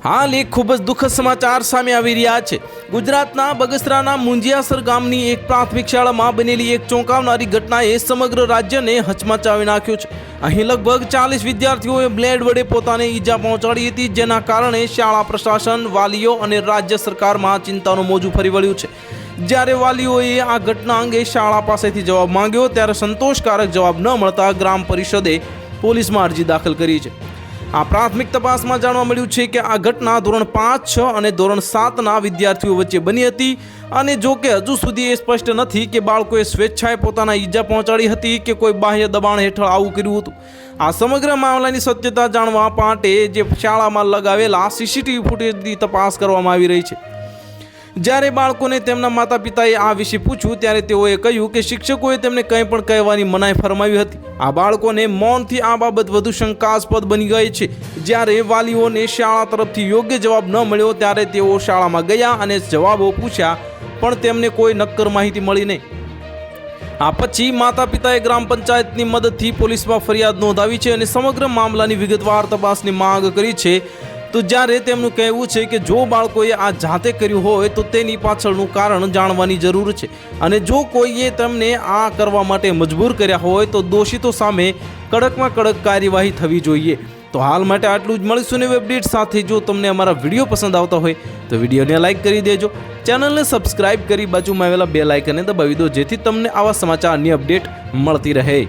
હાલ એક ખૂબ જ દુઃખદ સમાચાર સામે આવી રહ્યા છે। ગુજરાતના બગસરાના મુંજિયાસર ગામની એક પ્રાથમિક શાળામાં બનેલી એક ચોંકાવનારી ઘટનાએ સમગ્ર રાજ્યને હચમચાવી નાખ્યું છે। અહીં લગભગ 40 વિદ્યાર્થીઓએ બ્લેડ વડે પોતાને ઈજા પહોંચાડી હતી, જેના કારણે શાળા પ્રશાસન, વાલીઓ અને રાજ્ય સરકારમાં ચિંતાનું મોજું ફરી વળ્યું છે। જ્યારે વાલીઓએ આ ઘટના અંગે શાળા પાસેથી જવાબ માંગ્યો ત્યારે સંતોષકારક જવાબ ન મળતા ગ્રામ પરિષદે પોલીસમાં અરજી દાખલ કરી છે। આ પ્રાથમિક તપાસમાં જાણવા મળ્યું છે કે આ ઘટના ધોરણ 5, 6 અને ધોરણ 7ના વિદ્યાર્થીઓ વચ્ચે બની હતી અને જો કે હજુ સુધી એ સ્પષ્ટ નથી કે બાળકોએ સ્વેચ્છાએ પોતાના ઈજા પહોંચાડી હતી કે કોઈ બાહ્ય દબાણ હેઠળ આવું કર્યું હતું। આ સમગ્ર મામલાની સત્યતા જાણવા માટે જે શાળામાં લગાવેલા સીસીટીવી ફૂટેજની તપાસ કરવામાં આવી રહી છે। જ્યારે બાળકોને તેમના માતા પિતાએ આ વિશે પૂછ્યું ત્યારે તેઓએ કહ્યું કે શિક્ષકોએ તેમને કંઈ પણ કહેવાની મનાઈ ફરમાવી હતી। આ બાળકોને મૌનથી આ બાબત વધુ શંકાસ્પદ બની ગઈ છે। જ્યારે વાલીઓને શાળા તરફથી યોગ્ય જવાબ ન મળ્યો ત્યારે તેઓ શાળામાં ગયા અને જવાબો પૂછ્યા પણ તેમને કોઈ નક્કર માહિતી મળી નહીં। આ પછી માતા પિતાએ ગ્રામ પંચાયતની મદદથી પોલીસમાં ફરિયાદ નોંધાવી છે અને સમગ્ર મામલાની વિગતવાર તપાસની માંગ કરી છે। તો જ્યારે તેમનું કહેવું છે કે જો બાળકોએ આ જાતે કર્યું હોય તો તેની પાછળનું કારણ જાણવાની જરૂર છે અને જો કોઈએ તેમને આ કરવા માટે મજબૂર કર્યા હોય તો દોષિતો સામે કડકમાં કડક કાર્યવાહી થવી જોઈએ। તો હાલ માટે આટલું જ। મળીશું નવી અપડેટ સાથે। જો તમને અમારા વિડીયો પસંદ આવતા હોય તો વિડીયોને લાઇક કરી દેજો, ચેનલને સબસ્ક્રાઇબ કરી બાજુમાં આવેલા બેલ આઇકનને દબાવી દો જેથી તમને આવા સમાચારની અપડેટ મળતી રહે।